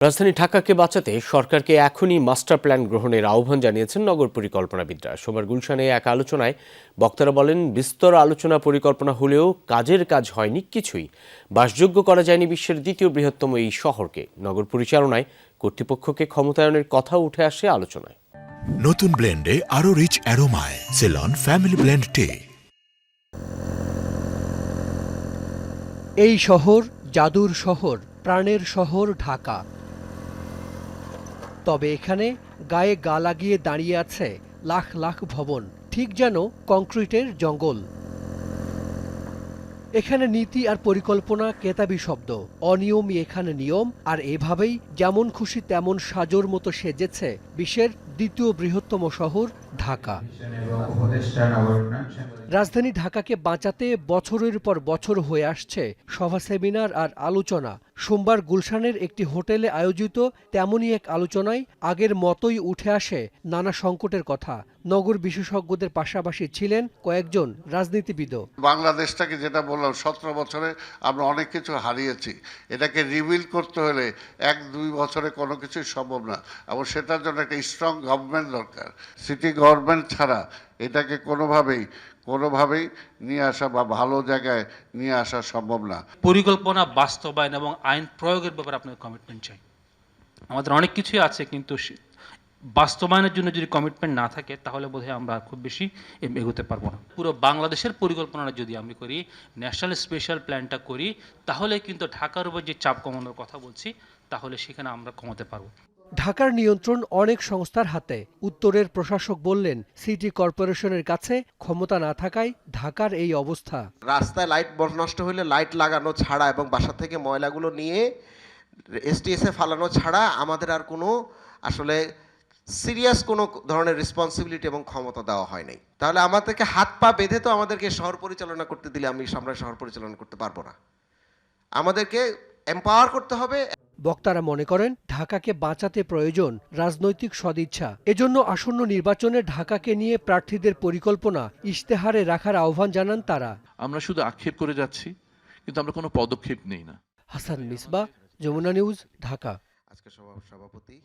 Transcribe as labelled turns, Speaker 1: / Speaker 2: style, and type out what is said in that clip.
Speaker 1: রাজধানী ঢাকাকে বাঁচাতে সরকারকে এখনই মাস্টার প্ল্যান গ্রহণের আহ্বান জানিয়েছেন নগর পরিকল্পনাবিদরা। সোমবার গুলশানে এক আলোচনায় বক্তারা বলেন, বিস্তর আলোচনা পরিকল্পনা হলেও কাজের কাজ হয়নি কিছুই। বাসযোগ্য করা যায়নি বিশ্বের দ্বিতীয় বৃহত্তম এই শহরকে। নগর পরিচালনায় কর্তৃপক্ষকে ক্ষমতায়নের কথাও উঠে আসে আলোচনায়।
Speaker 2: নতুন ব্লেন্ডে আরো রিচ অ্যারোমায় সেলন ফ্যামিলি ব্লেন্ড টে।
Speaker 3: এই শহর জাদুর শহর, প্রাণের শহর ঢাকা। তবে এখানে গায়ে গা লাগিয়ে দাঁড়িয়ে আছে লাখ লাখ ভবন, ঠিক যেন কংক্রিটের জঙ্গল। এখানে নীতি আর পরিকল্পনা কেতাবি শব্দ, অনিয়মই এখানে নিয়ম, আর এভাবেই যেমন খুশি তেমন সাজোর মতো সেজেছে বিশ্বের দ্বিতীয় বৃহত্তম শহর ঢাকা। রাজধানী ঢাকাকে বাঁচাতে বছরের পর বছর হয়ে আসছে সভা, সেমিনার আর আলোচনা। সোমবার গুলশানের একটি হোটেলে আয়োজিত তেমনই এক আলোচনায় আগের মতোই উঠে আসে নানা সংকটের কথা। নগর বিশেষজ্ঞদের পাশাপাশি ছিলেন কয়েকজন রাজনীতিবিদও।
Speaker 4: বাংলাদেশটাকে যেটা বললাম 17 বছরে আমরা অনেক কিছু হারিয়েছি। এটাকে রিবিল্ড করতে হলে 1-2 বছরে কোনো কিছুই সম্ভব না, এবং সেটার জন্য একটা স্ট্রং গভর্নমেন্ট দরকার। সিটি গভর্নমেন্ট ছাড়া এটাকে কোনোভাবেই নিয়ে আসা বা ভালো জায়গায় নিয়ে আসা সম্ভব না।
Speaker 5: পরিকল্পনা বাস্তবায়ন এবং আইন প্রয়োগের ব্যাপারে আপনাদের কমিটমেন্ট চাই। আমাদের অনেক কিছুই আছে, কিন্তু বাস্তবায়নের জন্য যদি কমিটমেন্ট না থাকে তাহলে বোধহয় আমরা খুব বেশি এগোতে পারবো না। পুরো বাংলাদেশের পরিকল্পনাটা যদি আমি করি, ন্যাশনাল স্পেশাল প্ল্যানটা করি, তাহলে কিন্তু ঢাকার উপর যে চাপ কমানোর কথা বলছি, তাহলে সেখানে আমরা কমাতে পারবো।
Speaker 3: ঢাকার নিয়ন্ত্রণ অনেক সংস্থার হাতে। উত্তরের প্রশাসক বললেন, সিটি কর্পোরেশনের কাছে ক্ষমতা না থাকায় ঢাকার এই অবস্থা।
Speaker 6: রাস্তায় লাইট নষ্ট হলে লাইট লাগানো ছাড়া এবং বাসা থেকে ময়লাগুলো নিয়ে এসটিএসে ফালানো ছাড়া আমাদের আর কোনো আসলে সিরিয়াস কোনো ধরনের রেসপন্সিবিলিটি এবং ক্ষমতা দেওয়া হয় নাই। তাহলে আমাদেরকে হাত পা বেঁধে তো আমাদেরকে শহর পরিচালনা করতে দিলে আমরা শহর পরিচালনা করতে পারবো না। আমাদেরকে এম্পাওয়ার করতে হবে।
Speaker 3: বক্তারা মনে করেন, ঢাকাকে বাঁচাতে প্রয়োজন রাজনৈতিক সদিচ্ছা। এজন্য আসন্ন নির্বাচনে ঢাকাকে নিয়ে প্রার্থীদের পরিকল্পনা ইশতেহারে রাখার আহ্বান জানান তারা।
Speaker 7: আমরা শুধু আক্ষেপ করে যাচ্ছি, কিন্তু আমরা কোনো পদক্ষেপ নেই না।
Speaker 3: হাসান মিসবাহ, যমুনা নিউজ, ঢাকা।
Speaker 6: আজকে সভাপতি